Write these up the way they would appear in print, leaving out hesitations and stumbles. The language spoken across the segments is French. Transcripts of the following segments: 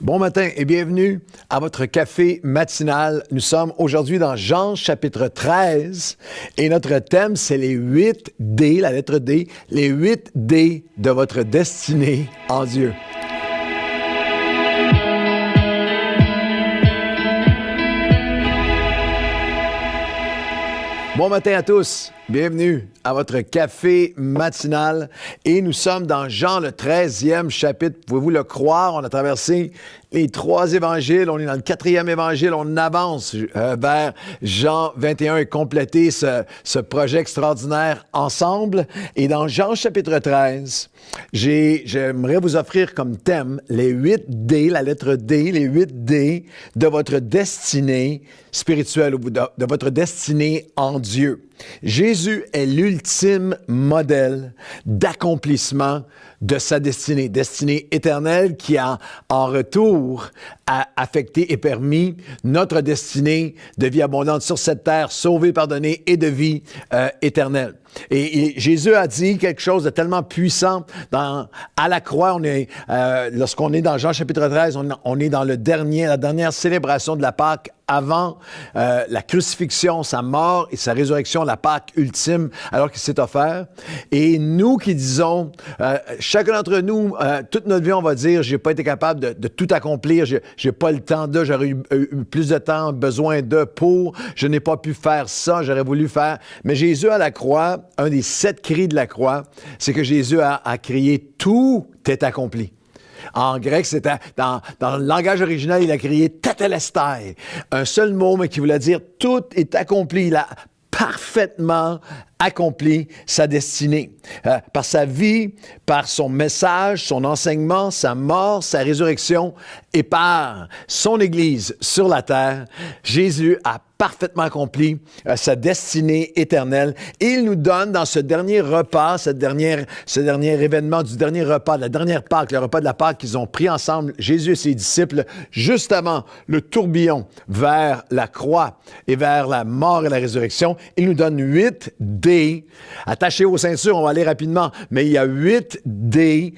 Bon matin et bienvenue à votre café matinal. Nous sommes aujourd'hui dans Jean chapitre 13 et notre thème c'est les 8 D, la lettre D, les 8 D de votre destinée en Dieu. Bon matin à tous, bienvenue à votre café matinal et nous sommes dans Jean le 13e chapitre. Pouvez-vous le croire? On a traversé les 3 évangiles, on est dans le 4e évangile, on avance vers Jean 21 et compléter ce projet extraordinaire ensemble. Et dans Jean chapitre 13, j'aimerais vous offrir comme thème les 8 D, la lettre D, les 8 D de votre destinée spirituelle ou de votre destinée en Dieu. Jésus est l'ultime modèle d'accomplissement de sa destinée éternelle qui a en retour affecté et permis notre destinée de vie abondante sur cette terre, sauvée, pardonnée et de vie éternelle. Et Jésus a dit quelque chose de tellement puissant à la croix. Lorsqu'on est dans Jean chapitre 13, on est dans la dernière célébration de la Pâque avant la crucifixion, sa mort et sa résurrection, la Pâque ultime, alors qu'il s'est offert. Et nous qui disons, chacun d'entre nous, toute notre vie, on va dire, j'ai pas été capable de tout accomplir, j'ai pas le temps de, j'aurais eu plus de temps, besoin de, je n'ai pas pu faire ça, j'aurais voulu faire. Mais Jésus à la croix, un des 7 cris de la croix, c'est que Jésus a crié « Tout est accompli ». En grec, c'était dans le langage original, il a crié « Tetelestai », un seul mot, mais qui voulait dire « Tout est accompli ». Il a parfaitement accompli sa destinée. Par sa vie, par son message, son enseignement, sa mort, sa résurrection et par son Église sur la terre, Jésus a parfaitement accompli sa destinée éternelle. Et il nous donne dans ce dernier repas, ce dernier événement du dernier repas, de la dernière Pâque, le repas de la Pâque qu'ils ont pris ensemble, Jésus et ses disciples, juste avant le tourbillon vers la croix et vers la mort et la résurrection. Il nous donne 8 D. Attachez vos ceintures, on va aller rapidement, mais il y a 8 D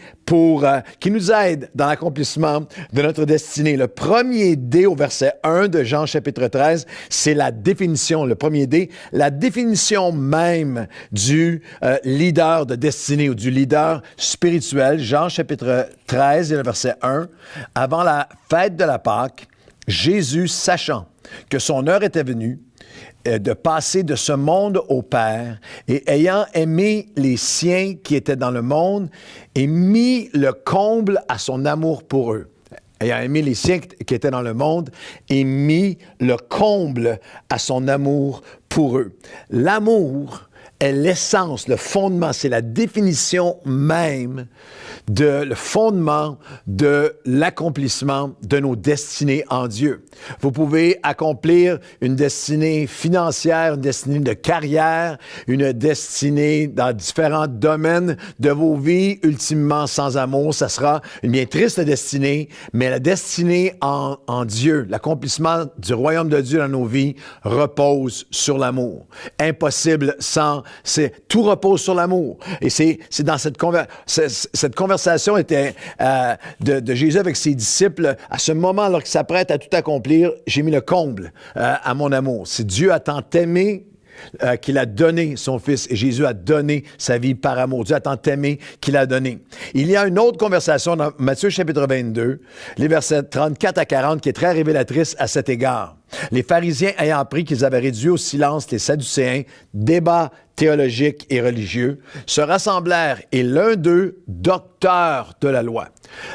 qui nous aident dans l'accomplissement de notre destinée. Le premier D au verset 1 de Jean chapitre 13, c'est la définition, le premier D, la définition même du leader de destinée ou du leader spirituel. Jean chapitre 13 et le verset 1, avant la fête de la Pâque, Jésus, sachant que son heure était venue, de passer de ce monde au Père, et ayant aimé les siens qui étaient dans le monde, et mis le comble à son amour pour eux. Ayant aimé les siens qui étaient dans le monde, et mis le comble à son amour pour eux. L'amour est l'essence, le fondement, c'est la définition même le fondement de l'accomplissement de nos destinées en Dieu. Vous pouvez accomplir une destinée financière, une destinée de carrière, une destinée dans différents domaines de vos vies, ultimement sans amour. Ça sera une bien triste destinée, mais la destinée en Dieu, l'accomplissement du royaume de Dieu dans nos vies repose sur l'amour. Impossible sans... Tout repose sur l'amour. Et c'est dans cette conversation était de Jésus avec ses disciples. À ce moment, alors qu'il s'apprête à tout accomplir, j'ai mis le comble à mon amour. C'est Dieu a tant aimé qu'il a donné son Fils. Et Jésus a donné sa vie par amour. Dieu a tant aimé qu'il a donné. Il y a une autre conversation dans Matthieu chapitre 22, les versets 34 à 40, qui est très révélatrice à cet égard. Les pharisiens ayant appris qu'ils avaient réduit au silence les Sadducéens, débat théologiques et religieux, se rassemblèrent et l'un d'eux, docteur de la loi.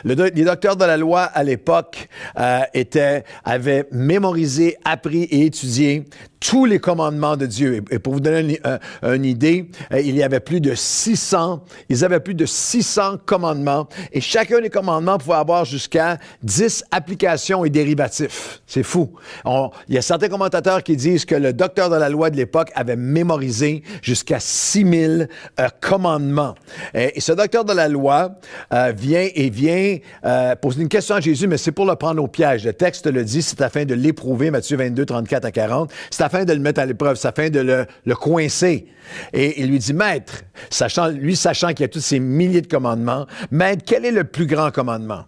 Les docteurs de la loi à l'époque avaient mémorisé, appris et étudié tous les commandements de Dieu. Et pour vous donner une idée, il y avait plus de 600 commandements et chacun des commandements pouvait avoir jusqu'à 10 applications et dérivatifs. C'est fou. Il y a certains commentateurs qui disent que le docteur de la loi de l'époque avait mémorisé jusqu'à 6000 commandements. Et ce docteur de la loi vient poser une question à Jésus, mais c'est pour le prendre au piège. Le texte le dit, c'est afin de l'éprouver, Matthieu 22, 34 à 40. C'est afin de le mettre à l'épreuve, c'est afin de le coincer. Et il lui dit, Maître, sachant qu'il y a tous ces milliers de commandements, Maître, quel est le plus grand commandement?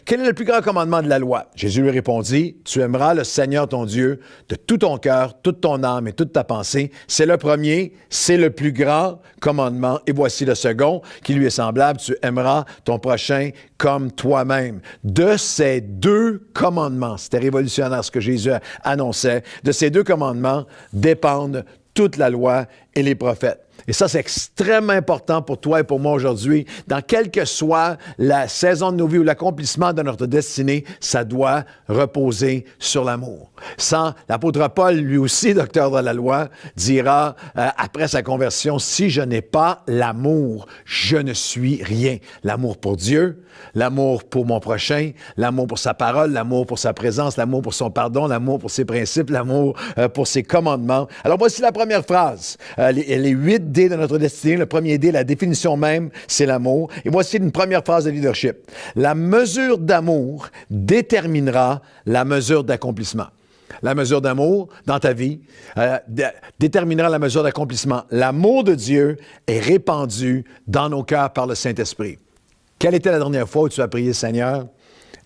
Quel est le plus grand commandement de la loi? Jésus lui répondit, tu aimeras le Seigneur ton Dieu de tout ton cœur, toute ton âme et toute ta pensée. C'est le premier, c'est le plus grand commandement. Et voici le second, qui lui est semblable, tu aimeras ton prochain comme toi-même. De ces deux commandements, c'était révolutionnaire ce que Jésus annonçait, de ces deux commandements dépendent toute la loi et les prophètes. Et ça, c'est extrêmement important pour toi et pour moi aujourd'hui. Dans quelle que soit la saison de nos vies ou l'accomplissement de notre destinée, ça doit reposer sur l'amour. Sans l'apôtre Paul, lui aussi, docteur de la loi, dira après sa conversion, si je n'ai pas l'amour, je ne suis rien. L'amour pour Dieu, l'amour pour mon prochain, l'amour pour sa parole, l'amour pour sa présence, l'amour pour son pardon, l'amour pour ses principes, l'amour pour ses commandements. Alors voici la première phrase. Les 8 D de notre destinée. Le premier D, la définition même, c'est l'amour. Et voici une première phrase de leadership. La mesure d'amour déterminera la mesure d'accomplissement. La mesure d'amour dans ta vie déterminera la mesure d'accomplissement. L'amour de Dieu est répandu dans nos cœurs par le Saint-Esprit. Quelle était la dernière fois où tu as prié, Seigneur?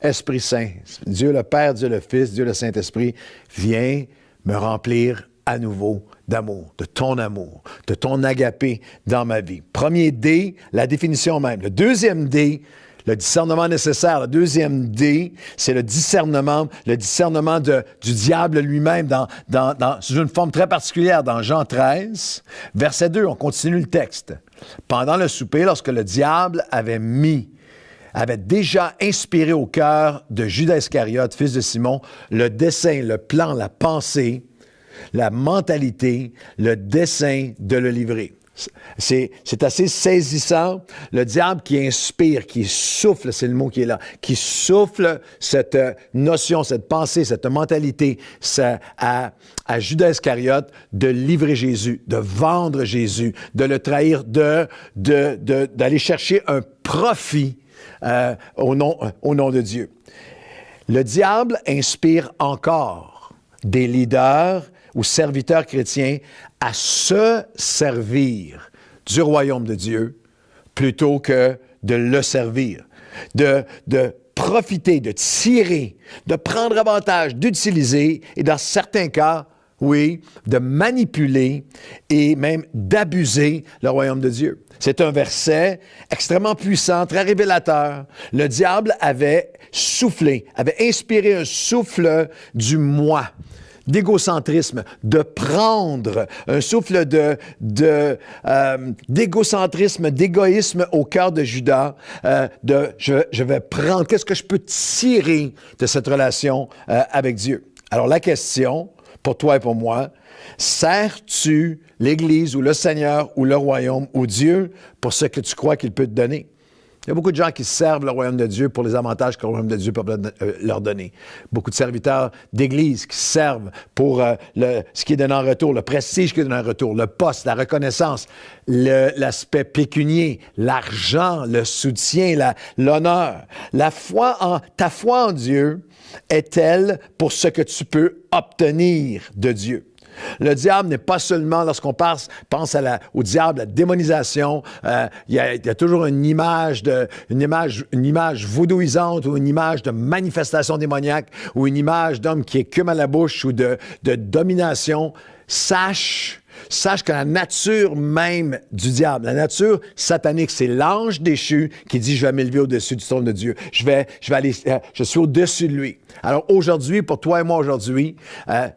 Esprit Saint, Dieu le Père, Dieu le Fils, Dieu le Saint-Esprit, viens me remplir à nouveau d'amour, de ton agapé dans ma vie. Premier D, la définition même. Le deuxième D, le discernement nécessaire. Le deuxième D, c'est le discernement du diable lui-même sous une forme très particulière dans Jean 13, verset 2. On continue le texte. Pendant le souper, lorsque le diable avait déjà inspiré au cœur de Judas Iscariote, fils de Simon, le dessein, le plan, la pensée, la mentalité, le dessein de le livrer. C'est assez saisissant. Le diable qui inspire, qui souffle, c'est le mot qui est là, qui souffle cette notion, cette pensée, cette mentalité à Judas Iscariote de livrer Jésus, de vendre Jésus, de le trahir, d'aller chercher un profit au nom de Dieu. Le diable inspire encore des leaders ou serviteurs chrétiens à se servir du royaume de Dieu plutôt que de le servir, de profiter, de tirer, de prendre avantage, d'utiliser et dans certains cas, oui, de manipuler et même d'abuser le royaume de Dieu. C'est un verset extrêmement puissant, très révélateur. Le diable avait soufflé, avait inspiré un souffle du moi, d'égocentrisme, de prendre, un souffle d'égocentrisme, d'égoïsme au cœur de Judas, je vais prendre, qu'est-ce que je peux tirer de cette relation avec Dieu? Alors la question, pour toi et pour moi, sers-tu l'Église ou le Seigneur ou le royaume ou Dieu pour ce que tu crois qu'il peut te donner? Il y a beaucoup de gens qui servent le royaume de Dieu pour les avantages que le royaume de Dieu peut leur donner. Beaucoup de serviteurs d'Église qui servent pour ce qui est donné en retour, le prestige qui est donné en retour, le poste, la reconnaissance, l'aspect pécunier, l'argent, le soutien, l'honneur. Ta foi en Dieu est-elle pour ce que tu peux obtenir de Dieu? Le diable n'est pas seulement, lorsqu'on pense au diable, la démonisation, il y a toujours une image vaudouisante ou une image de manifestation démoniaque ou une image d'homme qui écume à la bouche ou de domination. Sache que la nature même du diable, la nature satanique, c'est l'ange déchu qui dit « Je vais m'élever au-dessus du trône de Dieu. Je suis au-dessus de lui. » Alors aujourd'hui, pour toi et moi aujourd'hui,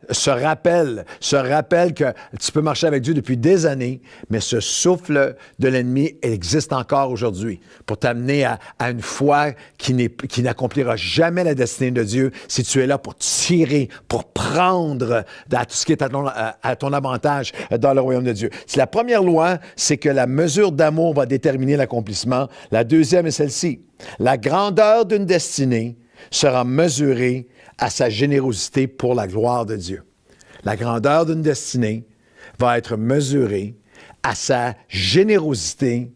ce rappel que tu peux marcher avec Dieu depuis des années, mais ce souffle de l'ennemi existe encore aujourd'hui pour t'amener à une foi qui n'accomplira jamais la destinée de Dieu si tu es là pour tirer, pour prendre tout ce qui est à ton avantage dans le royaume de Dieu. Si la première loi, c'est que la mesure d'amour va déterminer l'accomplissement, la deuxième est celle-ci. La grandeur d'une destinée sera mesurée à sa générosité pour la gloire de Dieu. La grandeur d'une destinée va être mesurée à sa générosité,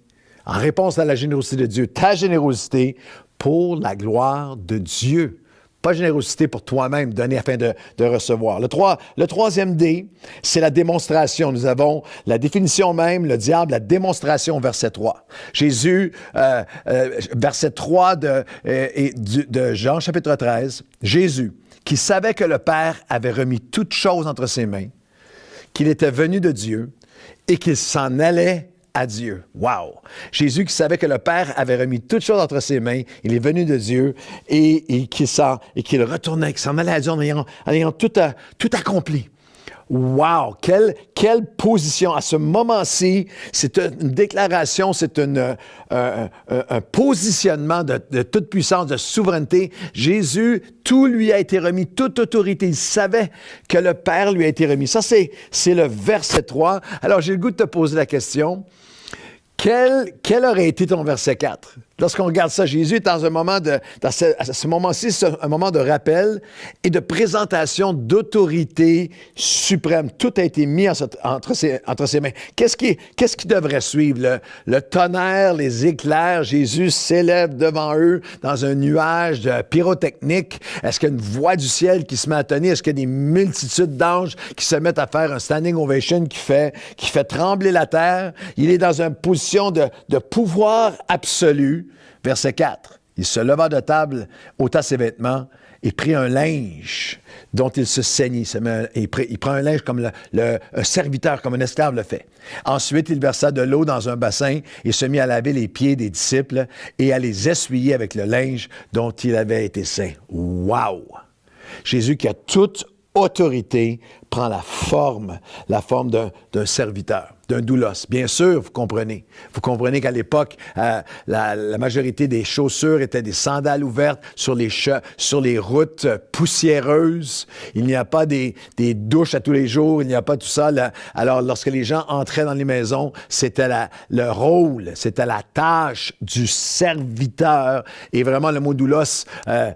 en réponse à la générosité de Dieu, ta générosité pour la gloire de Dieu, Pas générosité pour toi-même, donner afin de recevoir. Le troisième D, c'est la démonstration. Nous avons la définition même, le diable, la démonstration, verset 3. Jésus, verset 3 de Jean chapitre 13, Jésus, qui savait que le Père avait remis toutes choses entre ses mains, qu'il était venu de Dieu et qu'il s'en allait à Dieu. Wow! Jésus qui savait que le Père avait remis toutes choses entre ses mains, il est venu de Dieu et qu'il retournait, qu'il s'en allait à Dieu en ayant tout accompli. Wow! Quelle position! À ce moment-ci, c'est une déclaration, c'est un positionnement de toute puissance, de souveraineté. Jésus, tout lui a été remis, toute autorité. Il savait que le Père lui a été remis. Ça, c'est le verset 3. Alors, j'ai le goût de te poser la question. Quel aurait été ton verset 4? Lorsqu'on regarde ça, Jésus est dans à ce moment-ci, c'est un moment de rappel et de présentation d'autorité suprême. Tout a été mis entre ses mains. Qu'est-ce qui devrait suivre? Le tonnerre, les éclairs, Jésus s'élève devant eux dans un nuage de pyrotechnique. Est-ce qu'il y a une voix du ciel qui se met à tonner? Est-ce qu'il y a des multitudes d'anges qui se mettent à faire un standing ovation qui fait trembler la terre? Il est dans une position de pouvoir absolu. Verset 4, il se leva de table, ôta ses vêtements et prit un linge dont il se saignit. Il prend un linge comme un serviteur, comme un esclave le fait. Ensuite, il versa de l'eau dans un bassin et se mit à laver les pieds des disciples et à les essuyer avec le linge dont il avait été saint. Wow! Jésus qui a toute autorité prend la forme d'un serviteur, d'un doulos. Bien sûr, vous comprenez. Vous comprenez qu'à l'époque, la majorité des chaussures étaient des sandales ouvertes sur les routes poussiéreuses. Il n'y a pas des douches à tous les jours, il n'y a pas tout ça. Alors, lorsque les gens entraient dans les maisons, c'était le rôle, c'était la tâche du serviteur. Et vraiment, le mot doulos,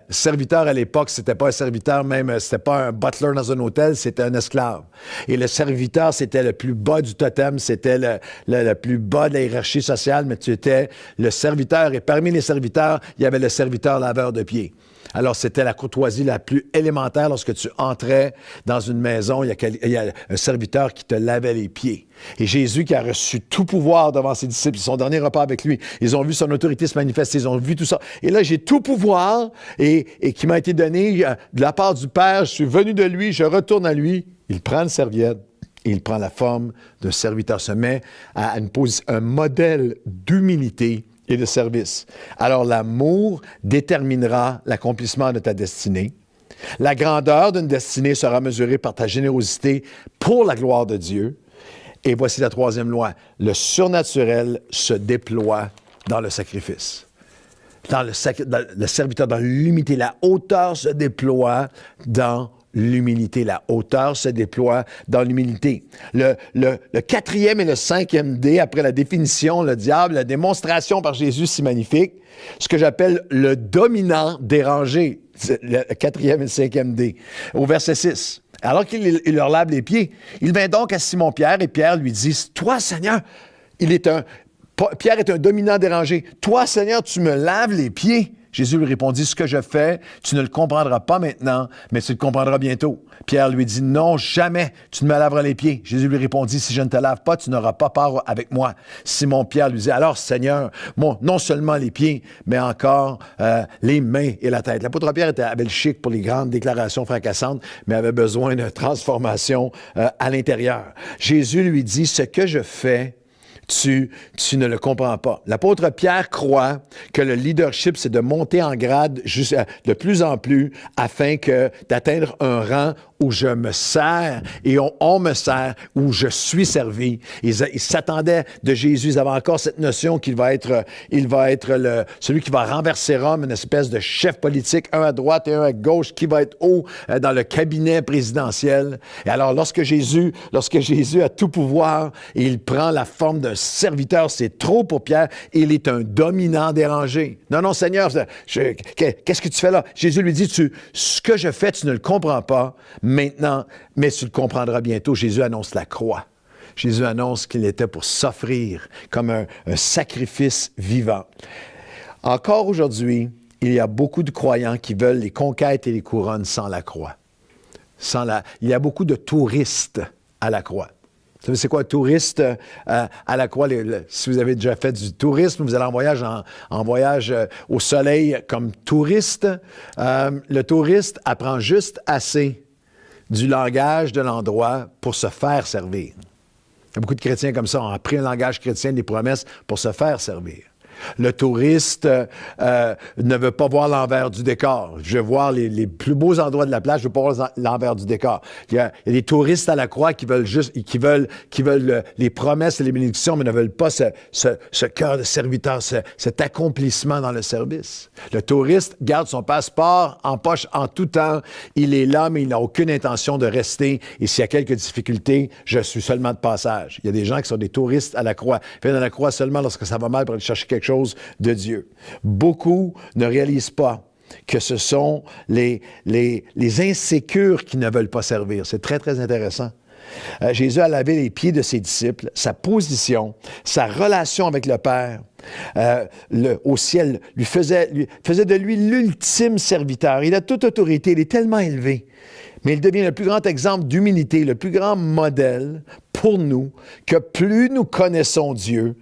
serviteur à l'époque, c'était pas un serviteur même, c'était pas un butler dans un hôtel, c'était un esclave. Et le serviteur, c'était le plus bas du totem, c'était le plus bas de la hiérarchie sociale, mais tu étais le serviteur. Et parmi les serviteurs, il y avait le serviteur laveur de pieds. Alors, c'était la courtoisie la plus élémentaire lorsque tu entrais dans une maison, il y a un serviteur qui te lavait les pieds. Et Jésus qui a reçu tout pouvoir devant ses disciples, son dernier repas avec lui, ils ont vu son autorité se manifester, ils ont vu tout ça. Et là, j'ai tout pouvoir et qui m'a été donné de la part du Père, je suis venu de lui, je retourne à lui. Il prend une serviette et il prend la forme d'un serviteur, se met à un modèle d'humilité et de service. Alors, l'amour déterminera l'accomplissement de ta destinée. La grandeur d'une destinée sera mesurée par ta générosité pour la gloire de Dieu. Et voici la troisième loi. Le surnaturel se déploie dans le sacrifice. Dans le serviteur, dans l'humilité. La hauteur se déploie dans l'humilité. La hauteur se déploie dans l'humilité. Le quatrième et le cinquième D, après la définition, le diable, la démonstration par Jésus si magnifique, ce que j'appelle le dominant dérangé, le quatrième et le cinquième D, au verset 6. Alors qu'il leur lave les pieds, il vint donc à Simon-Pierre et Pierre lui dit, « Toi, Seigneur, Pierre est un dominant dérangé. Toi, Seigneur, tu me laves les pieds. » Jésus lui répondit, « Ce que je fais, tu ne le comprendras pas maintenant, mais tu le comprendras bientôt. » Pierre lui dit, « Non, jamais tu ne me laveras les pieds. » Jésus lui répondit, « Si je ne te lave pas, tu n'auras pas part avec moi. » Simon-Pierre lui dit, « Alors, Seigneur, non seulement les pieds, mais encore les mains et la tête. » L'apôtre Pierre avait le chic pour les grandes déclarations fracassantes, mais avait besoin de transformation à l'intérieur. Jésus lui dit, « Ce que je fais, tu ne le comprends pas. » L'apôtre Pierre croit que le leadership, c'est de monter en grade de plus en plus afin d'atteindre un rang où je me sers et on me sert, où je suis servi. Ils s'attendaient de Jésus. Ils avaient encore cette notion qu'il va être celui qui va renverser Rome, une espèce de chef politique, un à droite et un à gauche, qui va être haut dans le cabinet présidentiel. Et alors, lorsque Jésus a tout pouvoir et il prend la forme d'un serviteur, c'est trop pour Pierre. Il est un dominant dérangé. Non, Seigneur, qu'est-ce que tu fais là? Jésus lui dit, ce que je fais, tu ne le comprends pas maintenant, mais tu le comprendras bientôt. Jésus annonce la croix. Jésus annonce qu'il était pour s'offrir comme un sacrifice vivant. Encore aujourd'hui, il y a beaucoup de croyants qui veulent les conquêtes et les couronnes sans la croix. Il y a beaucoup de touristes à la croix. Vous savez, c'est quoi, touriste à la croix? Si vous avez déjà fait du tourisme, vous allez en voyage au soleil comme touriste. Le touriste apprend juste assez du langage de l'endroit pour se faire servir. Il y a beaucoup de chrétiens comme ça ont appris un langage chrétien des promesses pour se faire servir. Le touriste ne veut pas voir l'envers du décor. Je veux voir les plus beaux endroits de la plage, je veux pas voir l'envers du décor. Il y a des touristes à la croix qui veulent les promesses et les bénédictions, mais ne veulent pas ce cœur de serviteur, cet accomplissement dans le service. Le touriste garde son passeport en poche en tout temps. Il est là, mais il n'a aucune intention de rester. Et s'il y a quelques difficultés, je suis seulement de passage. Il y a des gens qui sont des touristes à la croix. Ils viennent à la croix seulement lorsque ça va mal pour aller chercher quelque chose de Dieu. Beaucoup ne réalisent pas que ce sont les insécures qui ne veulent pas servir. C'est très, très intéressant. Jésus a lavé les pieds de ses disciples, sa position, sa relation avec le Père au ciel faisait de lui l'ultime serviteur. Il a toute autorité, il est tellement élevé. Mais il devient le plus grand exemple d'humilité, le plus grand modèle pour nous, que plus nous connaissons Dieu,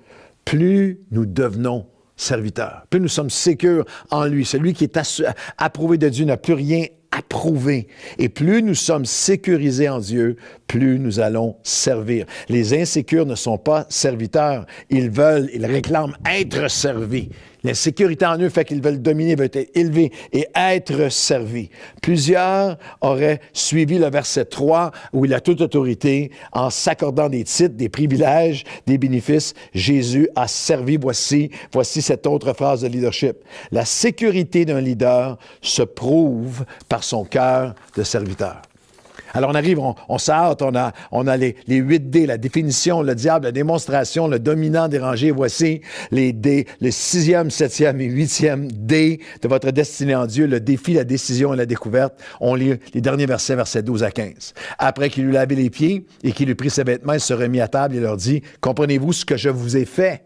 plus nous devenons serviteurs. Plus nous sommes sécures en lui. Celui qui est approuvé de Dieu n'a plus rien à prouver. Et plus nous sommes sécurisés en Dieu, plus nous allons servir. Les insécures ne sont pas serviteurs. Ils réclament être servis. L'insécurité en eux fait qu'ils veulent dominer, veulent être élevés et être servis. Plusieurs auraient suivi le verset 3 où il a toute autorité en s'accordant des titres, des privilèges, des bénéfices. Jésus a servi. Voici cette autre phrase de leadership. La sécurité d'un leader se prouve par son cœur de serviteur. Alors on arrive, on s'arrête, on a les 8 D, la définition, le diable, la démonstration, le dominant dérangé. Voici les D, le 6e, 7e et 8e D de votre destinée en Dieu, le défi, la décision et la découverte. On lit les derniers versets 12 à 15. Après qu'il eut lavé les pieds et qu'il eut pris ses vêtements, il se remit à table et leur dit, « Comprenez-vous ce que je vous ai fait?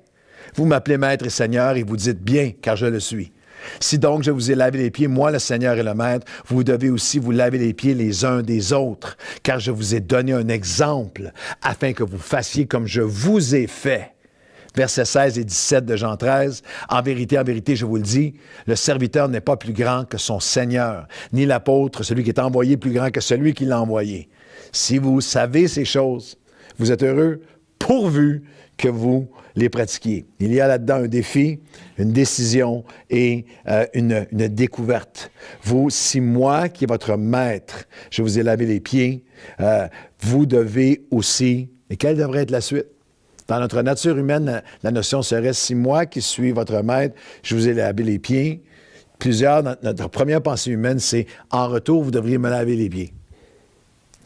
Vous m'appelez Maître et Seigneur et vous dites bien, car je le suis. Si donc je vous ai lavé les pieds, moi le Seigneur et le Maître, vous devez aussi vous laver les pieds les uns des autres, car je vous ai donné un exemple, afin que vous fassiez comme je vous ai fait. » Versets 16 et 17 de Jean 13. En vérité, je vous le dis, le serviteur n'est pas plus grand que son Seigneur, ni l'apôtre, celui qui est envoyé, plus grand que celui qui l'a envoyé. Si vous savez ces choses, vous êtes heureux, pourvu que vous les pratiquiez. Il y a là-dedans un défi, une décision et une découverte. Vous, si moi, qui est votre maître, je vous ai lavé les pieds, vous devez aussi... Et quelle devrait être la suite? Dans notre nature humaine, la notion serait, si moi, qui suis votre maître, je vous ai lavé les pieds, notre première pensée humaine, c'est, en retour, vous devriez me laver les pieds.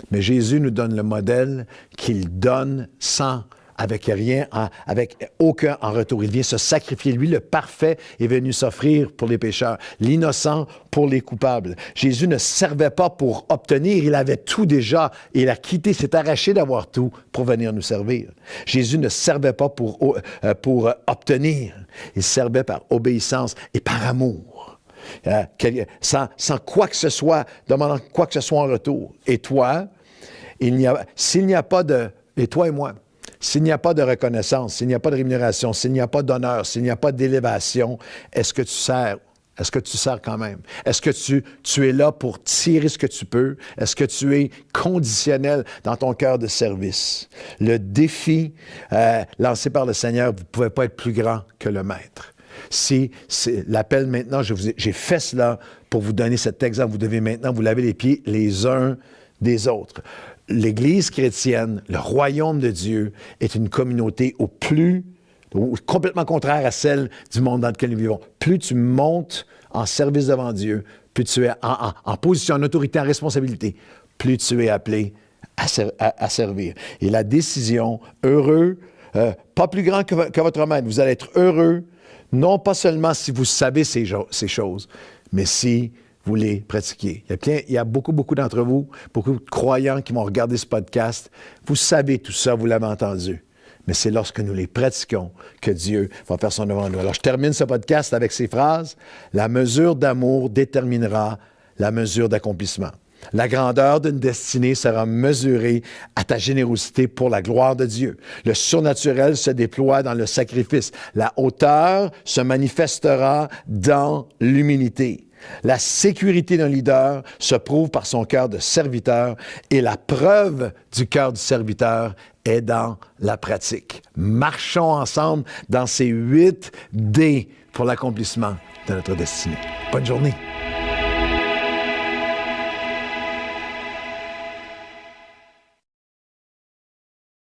Mais Jésus nous donne le modèle qu'il donne avec aucun en retour. Il vient se sacrifier. Lui, le parfait, est venu s'offrir pour les pécheurs, l'innocent pour les coupables. Jésus ne servait pas pour obtenir, il avait tout déjà. Il a quitté, s'est arraché d'avoir tout pour venir nous servir. Jésus ne servait pas pour obtenir, il servait par obéissance et par amour. Sans quoi que ce soit, demandant quoi que ce soit en retour. Et toi, s'il n'y a pas de... Et toi et moi, s'il n'y a pas de reconnaissance, s'il n'y a pas de rémunération, s'il n'y a pas d'honneur, s'il n'y a pas d'élévation, est-ce que tu sers? Est-ce que tu sers quand même? Est-ce que tu es là pour tirer ce que tu peux? Est-ce que tu es conditionnel dans ton cœur de service? Le défi lancé par le Seigneur, vous ne pouvez pas être plus grand que le Maître. Si c'est l'appel maintenant, j'ai fait cela pour vous donner cet exemple. Vous devez maintenant vous laver les pieds les uns des autres. L'Église chrétienne, le royaume de Dieu, est une communauté complètement contraire à celle du monde dans lequel nous vivons. Plus tu montes en service devant Dieu, plus tu es en position, en autorité, en responsabilité, plus tu es appelé à servir. Et la décision, heureux, pas plus grand que votre maître, vous allez être heureux, non pas seulement si vous savez ces choses, mais si vous les pratiquez. Il y a beaucoup d'entre vous, beaucoup de croyants qui vont regarder ce podcast. Vous savez tout ça, vous l'avez entendu. mais c'est lorsque nous les pratiquons que Dieu va faire son œuvre en nous. Alors, je termine ce podcast avec ces phrases. La mesure d'amour déterminera la mesure d'accomplissement. La grandeur d'une destinée sera mesurée à ta générosité pour la gloire de Dieu. Le surnaturel se déploie dans le sacrifice. La hauteur se manifestera dans l'humilité. La sécurité d'un leader se prouve par son cœur de serviteur et la preuve du cœur du serviteur est dans la pratique. Marchons ensemble dans ces 8 D pour l'accomplissement de notre destinée. Bonne journée.